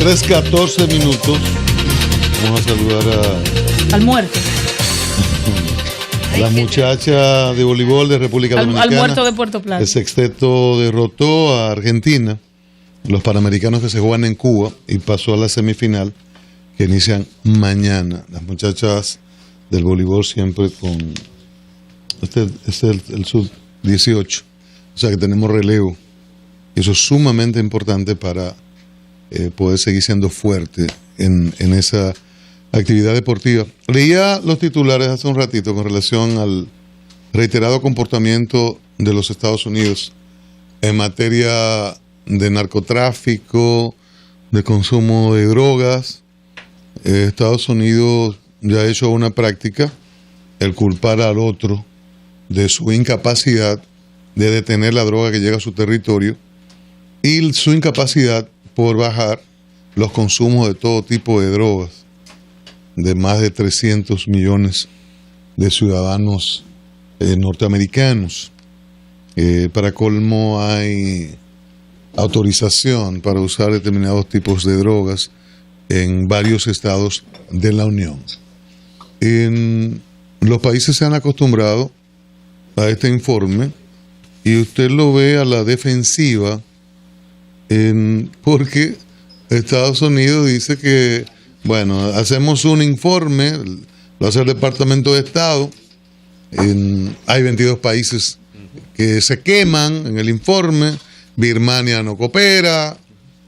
3:14. Vamos a saludar al muerto. La muchacha de voleibol de República Dominicana. Al muerto de Puerto Plata. El sexteto derrotó a Argentina, los panamericanos que se juegan en Cuba, y pasó a la semifinal que inician mañana. Las muchachas del voleibol siempre con... Este es el sub-18. O sea que tenemos relevo. Y eso es sumamente importante para poder seguir siendo fuerte en esa actividad deportiva. Leía los titulares hace un ratito con relación al reiterado comportamiento de los Estados Unidos en materia de narcotráfico, de consumo de drogas. Estados Unidos ya ha hecho una práctica el culpar al otro de su incapacidad de detener la droga que llega a su territorio y su incapacidad por bajar los consumos de todo tipo de drogas de más de 300 millones de ciudadanos norteamericanos. Para colmo, hay autorización para usar determinados tipos de drogas en varios estados de la Unión. Los países se han acostumbrado a este informe y usted lo ve a la defensiva porque Estados Unidos dice que, bueno, hacemos un informe, lo hace el Departamento de Estado, hay 22 países que se queman en el informe, Birmania no coopera,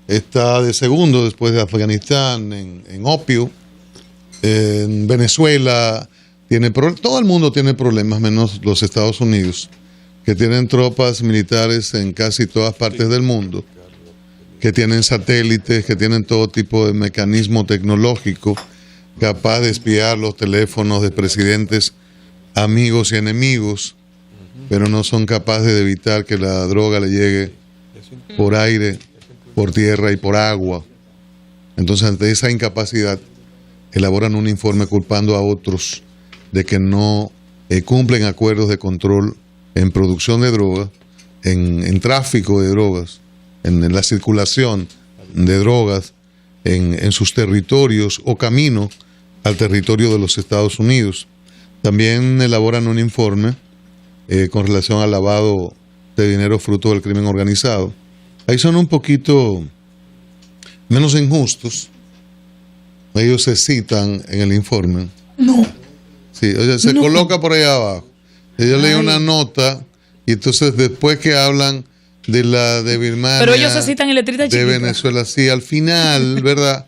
está de segundo después de Afganistán en opio, en Venezuela todo el mundo tiene problemas menos los Estados Unidos, que tienen tropas militares en casi todas partes del mundo, que tienen satélites, que tienen todo tipo de mecanismo tecnológico capaz de espiar los teléfonos de presidentes, amigos y enemigos, pero no son capaces de evitar que la droga le llegue por aire, por tierra y por agua. Entonces, ante esa incapacidad, elaboran un informe culpando a otros de que no cumplen acuerdos de control en producción de drogas, en tráfico de drogas, en la circulación de drogas en sus territorios o camino al territorio de los Estados Unidos. También elaboran un informe con relación al lavado de dinero fruto del crimen organizado. Ahí son un poquito menos injustos. Ellos se citan en el informe. No. Sí, o sea, se coloca por ahí abajo. Yo leí una nota y entonces después que hablan de la de Birmania, pero ellos se citan en letrita chiquita. De Venezuela, sí, al final, ¿verdad?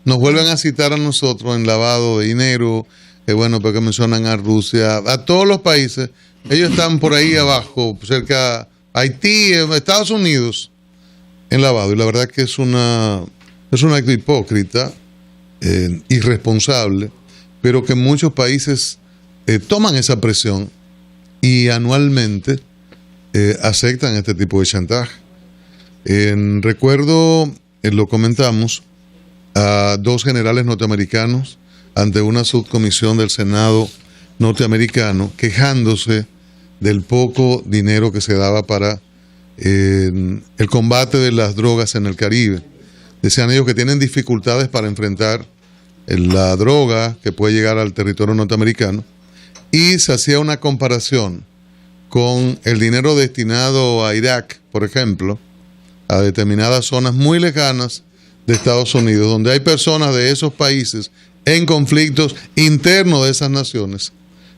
Nos vuelven a citar a nosotros en lavado de dinero, bueno, porque mencionan a Rusia, a todos los países. Ellos están por ahí abajo, cerca Haití, Estados Unidos, en lavado. Y la verdad que es un acto hipócrita, irresponsable, pero que muchos países toman esa presión y anualmente aceptan este tipo de chantaje. Recuerdo, lo comentamos, a 2 generales norteamericanos ante una subcomisión del Senado norteamericano quejándose del poco dinero que se daba para el combate de las drogas en el Caribe. Decían ellos que tienen dificultades para enfrentar la droga que puede llegar al territorio norteamericano, y se hacía una comparación con el dinero destinado a Irak, por ejemplo, a determinadas zonas muy lejanas de Estados Unidos, donde hay personas de esos países en conflictos internos de esas naciones,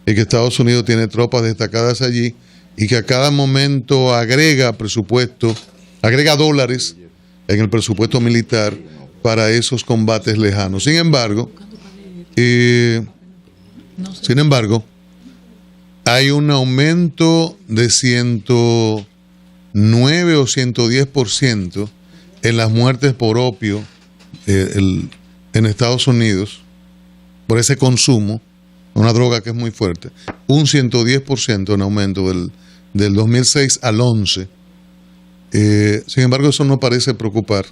y que Estados Unidos tiene tropas destacadas allí, y que a cada momento agrega dólares en el presupuesto militar para esos combates lejanos. Sin embargo, hay un aumento de 109 o 110% en las muertes por opio en Estados Unidos, por ese consumo, una droga que es muy fuerte. Un 110% en aumento del 2006 al 11. Sin embargo, eso no parece preocupar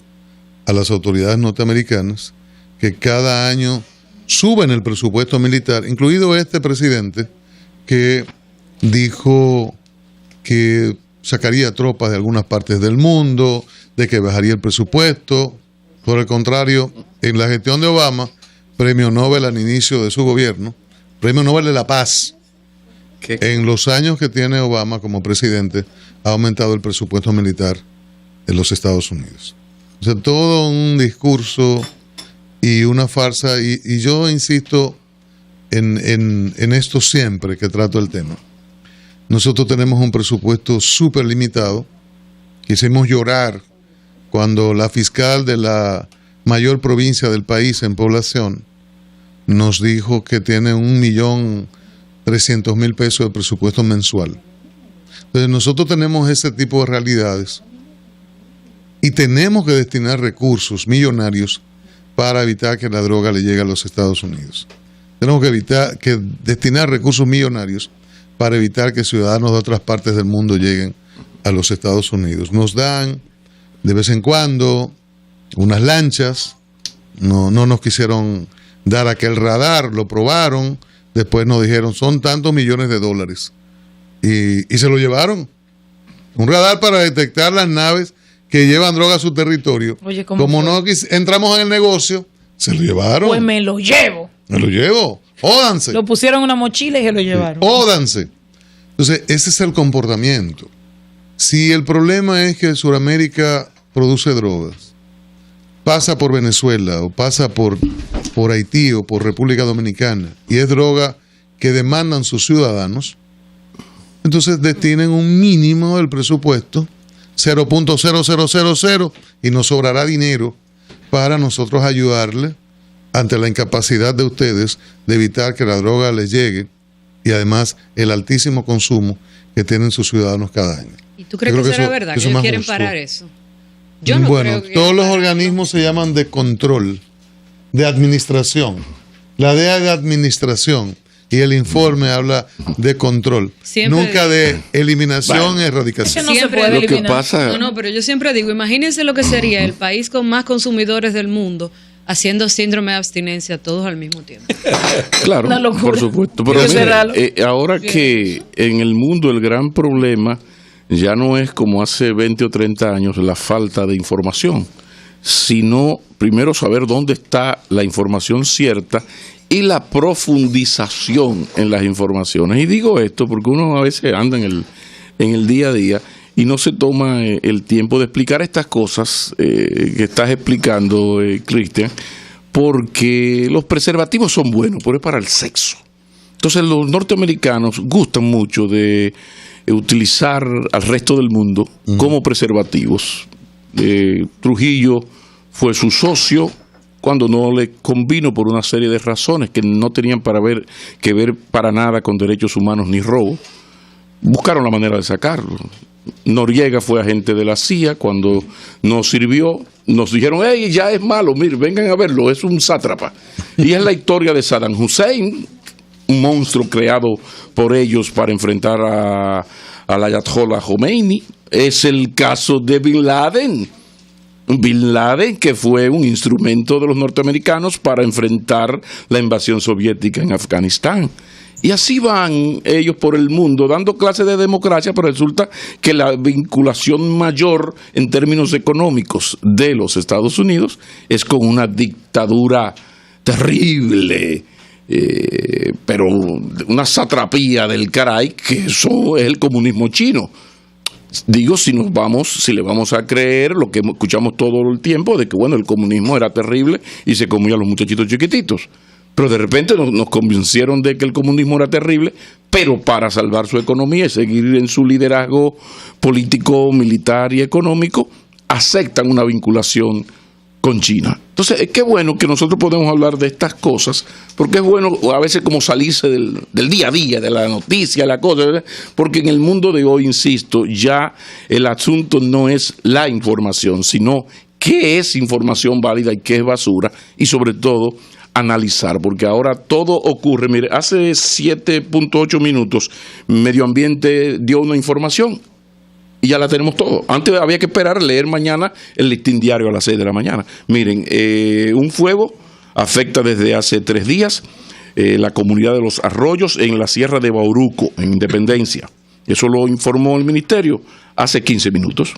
a las autoridades norteamericanas, que cada año suben el presupuesto militar, incluido este presidente que dijo que sacaría tropas de algunas partes del mundo, de que bajaría el presupuesto. Por el contrario, en la gestión de Obama, premio Nobel al inicio de su gobierno, premio Nobel de la Paz, en los años que tiene Obama como presidente, ha aumentado el presupuesto militar de los Estados Unidos. O sea, todo un discurso y una farsa, y yo insisto en esto siempre que trato el tema. Nosotros tenemos un presupuesto súper limitado. Quisimos llorar cuando la fiscal de la mayor provincia del país en población nos dijo que tiene 1.300.000 pesos de presupuesto mensual. Entonces nosotros tenemos ese tipo de realidades y tenemos que destinar recursos millonarios para evitar que la droga le llegue a los Estados Unidos. Tenemos que destinar recursos millonarios para evitar que ciudadanos de otras partes del mundo lleguen a los Estados Unidos. Nos dan de vez en cuando unas lanchas, no nos quisieron dar aquel radar, lo probaron, después nos dijeron son tantos millones de dólares y se lo llevaron. Un radar para detectar las naves que llevan droga a su territorio. Oye, como no entramos en el negocio, se lo llevaron. Pues me lo llevo. Me lo llevo. Jódanse. Lo pusieron en una mochila y se lo llevaron. Jódanse. Entonces, ese es el comportamiento. Si el problema es que Sudamérica produce drogas, pasa por Venezuela o pasa por Haití o por República Dominicana y es droga que demandan sus ciudadanos, entonces destinen un mínimo del presupuesto, 0.0000, y nos sobrará dinero para nosotros ayudarle ante la incapacidad de ustedes de evitar que la droga les llegue y además el altísimo consumo que tienen sus ciudadanos cada año. ¿Y tú crees que será verdad que ellos quieren parar eso? Yo no creo que todos los organismos se llaman de control, de administración. La DEA de administración y el informe habla de control, nunca de eliminación y erradicación. No se puede eliminar. Lo que pasa... No, pero yo siempre digo, imagínense lo que sería el país con más consumidores del mundo haciendo síndrome de abstinencia todos al mismo tiempo. Claro, por supuesto. Pero mire, ahora que en el mundo el gran problema ya no es como hace 20 o 30 años la falta de información, sino primero saber dónde está la información cierta y la profundización en las informaciones. Y digo esto porque uno a veces anda en el día a día y no se toma el tiempo de explicar estas cosas que estás explicando, Cristian, porque los preservativos son buenos, pero es para el sexo. Entonces los norteamericanos gustan mucho de utilizar al resto del mundo como preservativos. Trujillo fue su socio cuando no le convino por una serie de razones que no tenían que ver para nada con derechos humanos ni robo. Buscaron la manera de sacarlo. Noriega fue agente de la CIA, cuando nos sirvió, nos dijeron, hey, ya es malo, mire, vengan a verlo, es un sátrapa. Y es la historia de Saddam Hussein, un monstruo creado por ellos para enfrentar al Ayatollah Khomeini. Es el caso de Bin Laden. Bin Laden, que fue un instrumento de los norteamericanos para enfrentar la invasión soviética en Afganistán. Y así van ellos por el mundo dando clases de democracia, pero resulta que la vinculación mayor en términos económicos de los Estados Unidos es con una dictadura terrible, pero una satrapía del caray, que eso es el comunismo chino. Digo, si le vamos a creer lo que escuchamos todo el tiempo, de que bueno, el comunismo era terrible y se comía a los muchachitos chiquititos. Pero de repente nos convencieron de que el comunismo era terrible, pero para salvar su economía y seguir en su liderazgo político, militar y económico, aceptan una vinculación con China. Entonces, qué bueno que nosotros podemos hablar de estas cosas, porque es bueno a veces como salirse del día a día, de la noticia, la cosa, ¿verdad? Porque en el mundo de hoy, insisto, ya el asunto no es la información, sino qué es información válida y qué es basura, y sobre todo analizar, porque ahora todo ocurre. Mire, hace 7.8 minutos Medio Ambiente dio una información y ya la tenemos todo. Antes había que esperar a leer mañana el listín diario a las 6 de la mañana. Miren, un fuego afecta desde hace 3 días la comunidad de Los Arroyos en la Sierra de Bauruco, en Independencia. Eso lo informó el ministerio hace 15 minutos.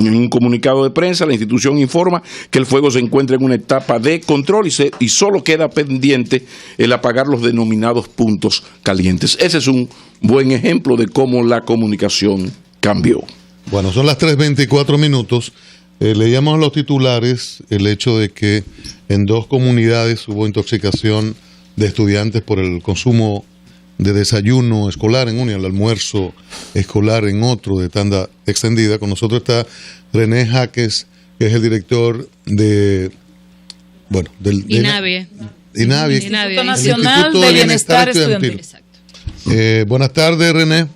En un comunicado de prensa, la institución informa que el fuego se encuentra en una etapa de control y solo queda pendiente el apagar los denominados puntos calientes. Ese es un buen ejemplo de cómo la comunicación cambió. Bueno, son las 3:24. Leíamos los titulares el hecho de que en 2 comunidades hubo intoxicación de estudiantes por el consumo de desayuno escolar en uno y el almuerzo escolar en otro, de tanda extendida. Con nosotros está René Jaques, que es el director del INAVIE, Instituto Nacional de Bienestar Estudiantil. Buenas tardes, René.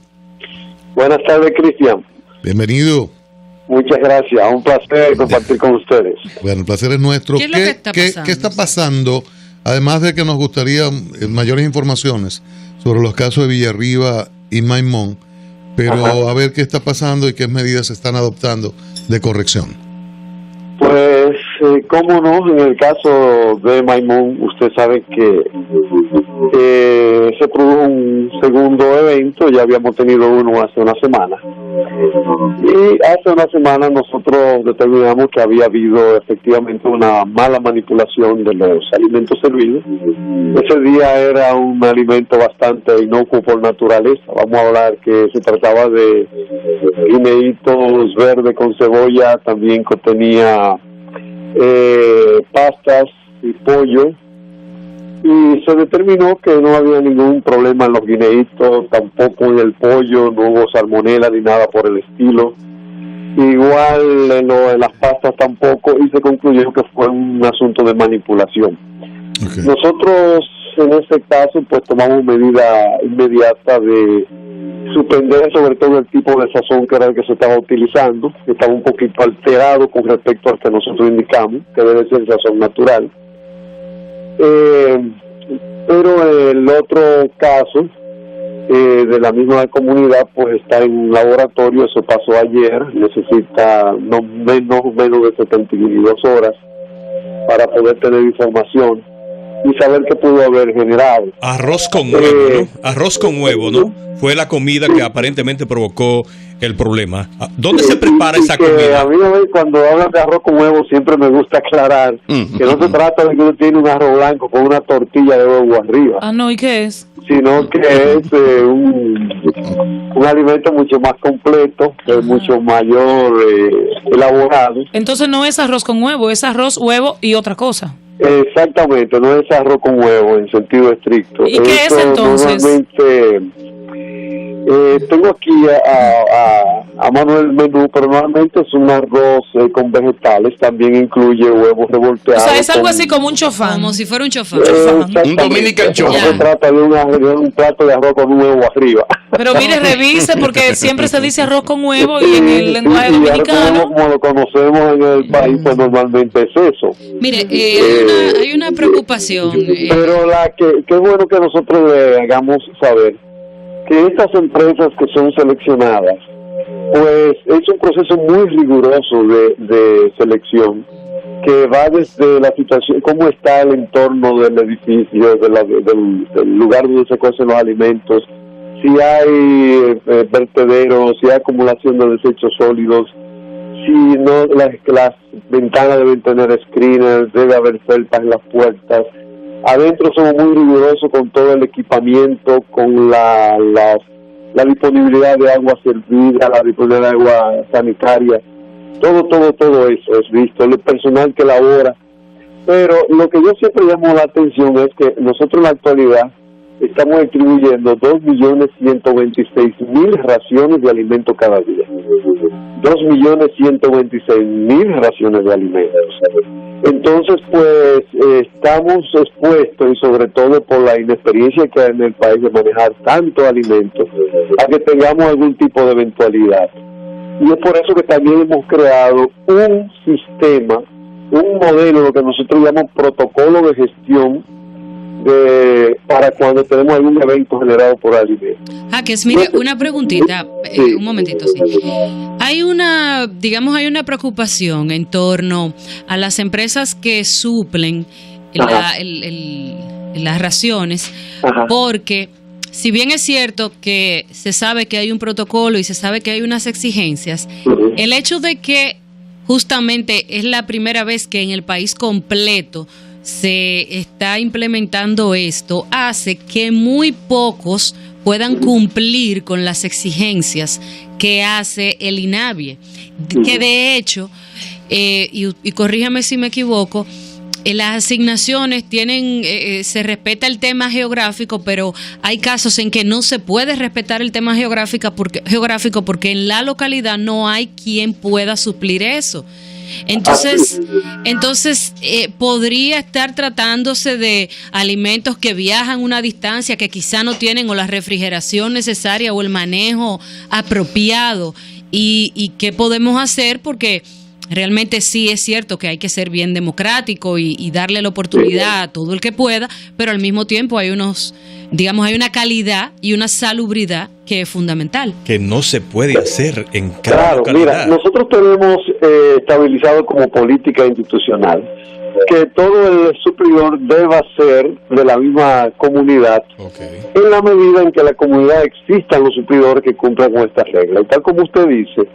Buenas tardes, Cristian. Bienvenido. Muchas gracias, un placer compartir con ustedes. Bueno, el placer es nuestro. ¿Qué está pasando? Además de que nos gustaría mayores informaciones sobre los casos de Villarriba y Maimón, pero a ver qué está pasando y qué medidas se están adoptando de corrección. Pues, cómo no, en el caso de Maimón, usted sabe que se produjo un segundo evento, ya habíamos tenido uno hace una semana. Y hace una semana nosotros determinamos que había habido efectivamente una mala manipulación de los alimentos servidos. Ese día era un alimento bastante inocuo por naturaleza. Vamos a hablar que se trataba de guineitos verdes con cebolla, también contenía pastas y pollo. Y se determinó que no había ningún problema en los guineitos, tampoco en el pollo, no hubo salmonela ni nada por el estilo. Igual en las pastas tampoco, y se concluyó que fue un asunto de manipulación. Okay. Nosotros en ese caso pues tomamos medida inmediata de suspender sobre todo el tipo de sazón que era el que se estaba utilizando, que estaba un poquito alterado con respecto al que nosotros indicamos, que debe ser sazón natural. Pero el otro caso de la misma comunidad pues está en un laboratorio, eso pasó ayer, necesita menos de 72 horas para poder tener información y saber qué pudo haber generado. Arroz con huevo, ¿no? Arroz con huevo, ¿no? Fue la comida que aparentemente provocó el problema. ¿Dónde se prepara esa comida? A mí cuando hablan de arroz con huevo siempre me gusta aclarar que no se trata de que uno tiene un arroz blanco con una tortilla de huevo arriba. Ah, no, ¿y qué es? Sino que es un alimento mucho más completo, mucho mayor elaborado. Entonces no es arroz con huevo, es arroz, huevo y otra cosa. Exactamente, no es arroz con huevo en sentido estricto. ¿Y qué es entonces? Normalmente, tengo aquí a mano el menú, pero normalmente es un arroz con vegetales, también incluye huevos revolteados. O sea, es algo así como un chofán. Como si fuera un chofán. Un dominican chofán. Se trata de un plato de arroz con un huevo arriba. Pero mire, revise, porque siempre se dice arroz con huevo y en el lenguaje dominicano. Como lo conocemos en el país, pues normalmente es eso. Mire, hay una preocupación. Pero qué bueno que nosotros le hagamos saber que estas empresas que son seleccionadas, pues es un proceso muy riguroso de selección, que va desde la situación, cómo está el entorno del edificio, del lugar donde se cuecen los alimentos, si hay vertederos, si hay acumulación de desechos sólidos, si no las ventanas deben tener screeners, debe haber felpas en las puertas. Adentro somos muy rigurosos con todo el equipamiento, con la disponibilidad de agua servida, la disponibilidad de agua sanitaria. Todo eso es visto, el personal que labora. Pero lo que yo siempre llamo la atención es que nosotros en la actualidad estamos distribuyendo 2.126.000 raciones de alimento cada día. 2.126.000 raciones de alimentos. Entonces, pues, estamos expuestos, y sobre todo por la inexperiencia que hay en el país de manejar tanto alimentos, a que tengamos algún tipo de eventualidad. Y es por eso que también hemos creado un sistema, un modelo, lo que nosotros llamamos protocolo de gestión, para cuando tenemos algún evento generado por alimentos. Jaques, mire, una preguntita, un momentito, sí. Hay una preocupación en torno a las empresas que suplen las raciones, porque si bien es cierto que se sabe que hay un protocolo y se sabe que hay unas exigencias, el hecho de que justamente es la primera vez que en el país completo se está implementando esto, hace que muy pocos puedan cumplir con las exigencias que hace el INAVIE, que de hecho, y corríjame si me equivoco, las asignaciones tienen, se respeta el tema geográfico, pero hay casos en que no se puede respetar el tema geográfico porque en la localidad no hay quien pueda suplir eso. Entonces podría estar tratándose de alimentos que viajan una distancia que quizá no tienen o la refrigeración necesaria o el manejo apropiado. ¿Y qué podemos hacer? Porque realmente sí es cierto que hay que ser bien democrático y darle la oportunidad a todo el que pueda, pero al mismo tiempo hay hay una calidad y una salubridad que es fundamental. Que no se puede hacer en cada localidad. Mira, nosotros tenemos estabilizado como política institucional que todo el suplidor deba ser de la misma comunidad, en la medida en que en la comunidad existan los suplidores que cumplan con esta regla. Y tal como usted dice,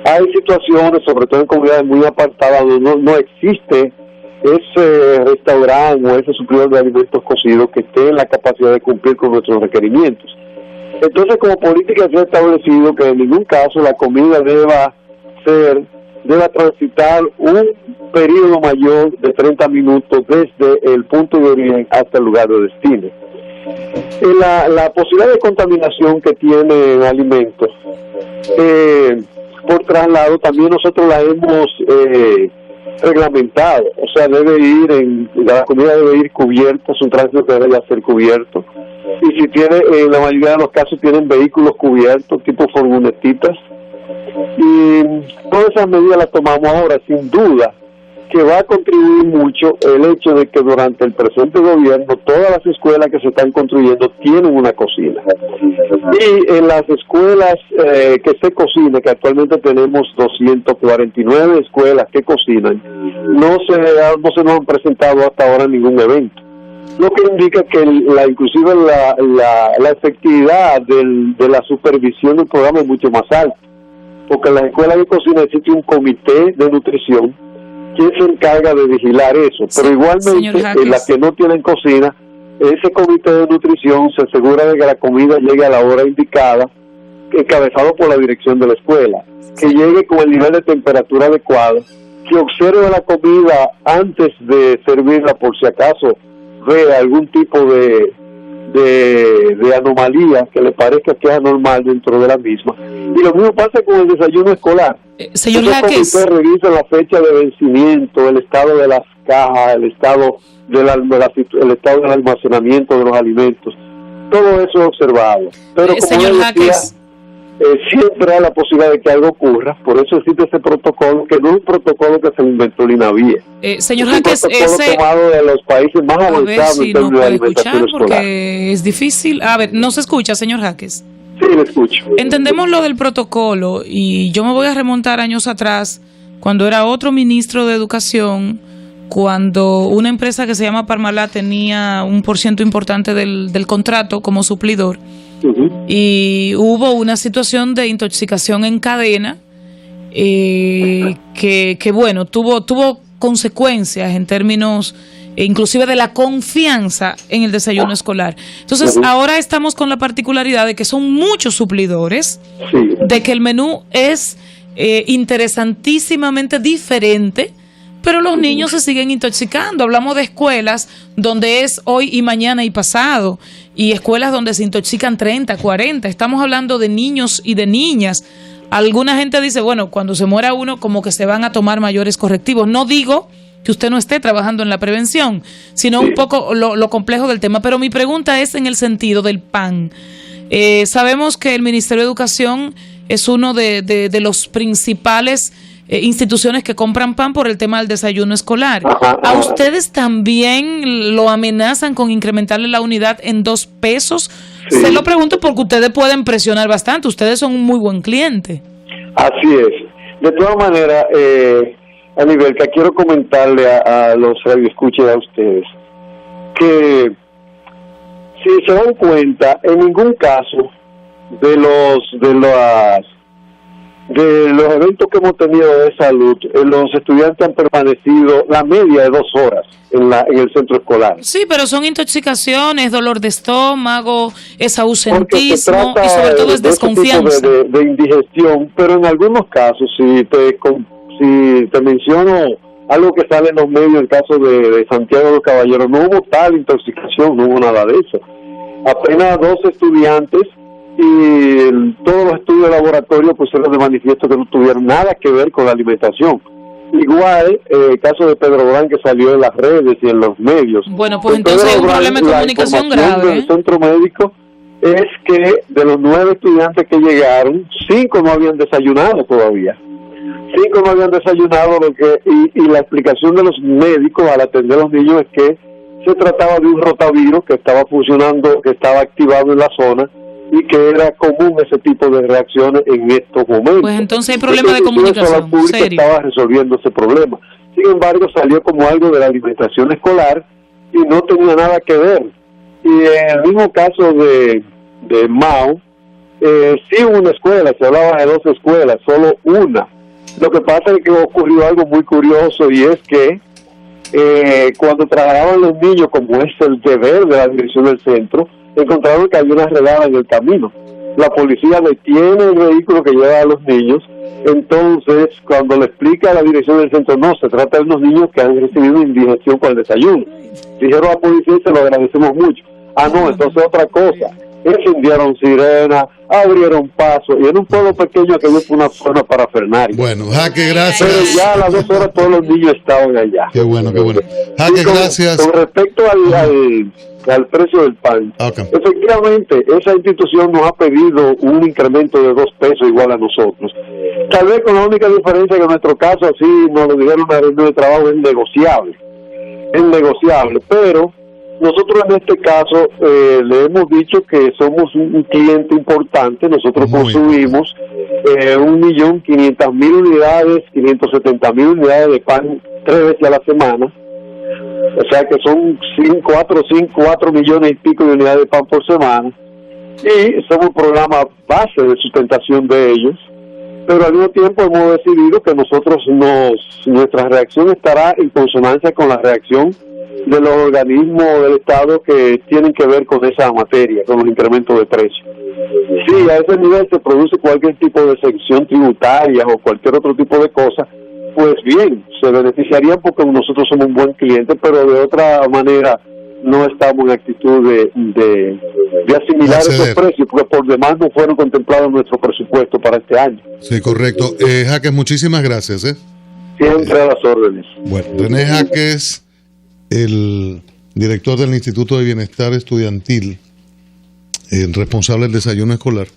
hay situaciones, sobre todo en comunidades muy apartadas, donde no existe ese restaurante o ese suplidor de alimentos cocidos que esté en la capacidad de cumplir con nuestros requerimientos. Entonces, como política se ha establecido que en ningún caso la comida deba transitar un periodo mayor de 30 minutos desde el punto de origen hasta el lugar de destino. La posibilidad de contaminación que tiene el alimento por traslado también nosotros la hemos reglamentado, o sea, la comida debe ir cubierta, es un tránsito que debe ser cubierto, y si tiene, en la mayoría de los casos tienen vehículos cubiertos, tipo furgonetitas, y todas esas medidas las tomamos ahora. Sin duda que va a contribuir mucho el hecho de que durante el presente gobierno todas las escuelas que se están construyendo tienen una cocina, y en las escuelas que se cocina, que actualmente tenemos 249 escuelas que cocinan, no se nos han presentado hasta ahora ningún evento, lo que indica que inclusive la efectividad de la supervisión del programa es mucho más alta, porque en las escuelas de cocina existe un comité de nutrición que se encarga de vigilar eso, pero igualmente en las que no tienen cocina, ese comité de nutrición se asegura de que la comida llegue a la hora indicada, encabezado por la dirección de la escuela, que llegue con el nivel de temperatura adecuado, que observe la comida antes de servirla por si acaso ve algún tipo de anomalía que le parezca que es anormal dentro de la misma. Y lo mismo pasa con el desayuno escolar. Señor Jaques, usted revisa la fecha de vencimiento, el estado de las cajas, el estado del almacenamiento de los alimentos. Todo eso es observado. Pero como señor Jaques, siempre hay la posibilidad de que algo ocurra. Por eso existe ese protocolo, que no es un protocolo que se inventó el INAVIE. Señor es Jaques, un protocolo tomado de los países más avanzados en términos de alimentación escolar. Porque es difícil. A ver, no se escucha, señor Jaques. Sí, le escucho. Entendemos lo del protocolo y yo me voy a remontar años atrás, cuando era otro ministro de Educación, cuando una empresa que se llama Parmalat tenía un % importante del contrato como suplidor. Y hubo una situación de intoxicación en cadena que bueno, tuvo consecuencias en términos inclusive de la confianza en el desayuno escolar. Entonces, ahora estamos con la particularidad de que son muchos suplidores, de que el menú es interesantísimamente diferente, pero los niños se siguen intoxicando. Hablamos de escuelas donde es hoy y mañana y pasado, y escuelas donde se intoxican 30, 40. Estamos hablando de niños y de niñas. Alguna gente dice, bueno, cuando se muera uno, como que se van a tomar mayores correctivos. No digo que usted no esté trabajando en la prevención, sino un poco lo complejo del tema. Pero mi pregunta es en el sentido del pan. Sabemos que el Ministerio de Educación es uno de los principales instituciones que compran pan por el tema del desayuno escolar. ¿A ustedes también lo amenazan con incrementarle la unidad en 2 pesos? Se lo pregunto porque ustedes pueden presionar bastante. Ustedes son un muy buen cliente. Así es. De todas maneras, Anibelka, quiero comentarle a los radioescuchas y a ustedes que si se dan cuenta, en ningún caso de los eventos que hemos tenido de salud, los estudiantes han permanecido la media de 2 horas en el centro escolar. Sí, pero son intoxicaciones, dolor de estómago, es ausentismo y sobre todo es desconfianza. De indigestión, pero en algunos casos, si te menciono algo que sale en los medios, el caso de Santiago de los Caballeros, no hubo tal intoxicación, no hubo nada de eso. Apenas 2 estudiantes y todos los estudios de laboratorio pusieron de manifiesto que no tuvieron nada que ver con la alimentación. Igual el caso de Pedro Brán, que salió en las redes y en los medios. Bueno, pues entonces hay un problema de comunicación grave. Del centro médico es que de los 9 estudiantes que llegaron, 5 no habían desayunado todavía. 5 no habían desayunado, y la explicación de los médicos al atender a los niños es que se trataba de un rotavirus que estaba funcionando, que estaba activado en la zona, y que era común ese tipo de reacciones en estos momentos. Pues entonces hay problema de comunicación, serio. Estaba resolviendo ese problema. Sin embargo, salió como algo de la alimentación escolar y no tenía nada que ver. Y en el mismo caso de Mao, sí hubo una escuela, se hablaba de 2 escuelas, solo una. Lo que pasa es que ocurrió algo muy curioso, y es que cuando trabajaban los niños, como es el deber de la dirección del centro, encontraron que había una redada en el camino. La policía detiene el vehículo que lleva a los niños. Entonces, cuando le explica a la dirección del centro, no, se trata de unos niños que han recibido indigestión con el desayuno. Dijeron a la policía y se lo agradecemos mucho. No, entonces otra cosa. Encendieron sirena, abrieron paso, y en un pueblo pequeño que fue una zona parafernaria. Bueno, Jaque, gracias. Pero ya a las 2 horas todos los niños estaban allá. Qué bueno, qué bueno. Jaque, gracias. Con respecto al precio del pan, efectivamente, esa institución nos ha pedido un incremento de 2 pesos igual a nosotros. Tal vez con la única diferencia que en nuestro caso, así nos lo dijeron en la reunión de trabajo, es negociable, pero nosotros en este caso le hemos dicho que somos un cliente importante. Nosotros consumimos 1.500.000 unidades, 570.000 unidades de pan 3 veces a la semana. O sea que son 4 millones y pico de unidades de pan por semana. Y somos un programa base de sustentación de ellos. Pero al mismo tiempo hemos decidido que nuestra reacción estará en consonancia con la reacción de los organismos del Estado que tienen que ver con esa materia, con los incrementos de precios. Si a ese nivel se produce cualquier tipo de exención tributaria o cualquier otro tipo de cosa, pues bien, se beneficiarían porque nosotros somos un buen cliente, pero de otra manera no estamos en actitud de asimilar esos precios, porque por demás no fueron contemplados en nuestro presupuesto para este año. Sí, correcto. Jaques, muchísimas gracias. Siempre a las órdenes. Bueno, René Jaques, el director del Instituto de Bienestar Estudiantil, el responsable del desayuno escolar,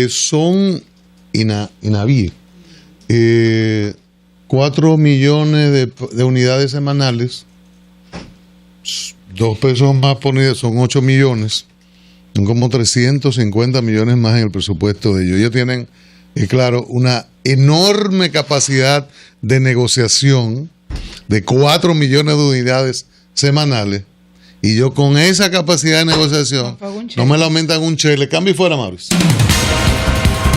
son INAVIE, 4 millones de unidades semanales, 2 pesos más por unidad, son 8 millones, son como 350 millones más en el presupuesto de ellos. Ellos tienen, claro, una enorme capacidad de negociación de 4 millones de unidades semanales, y yo con esa capacidad de negociación no me la aumentan un chele. Cambio y fuera, Mauricio.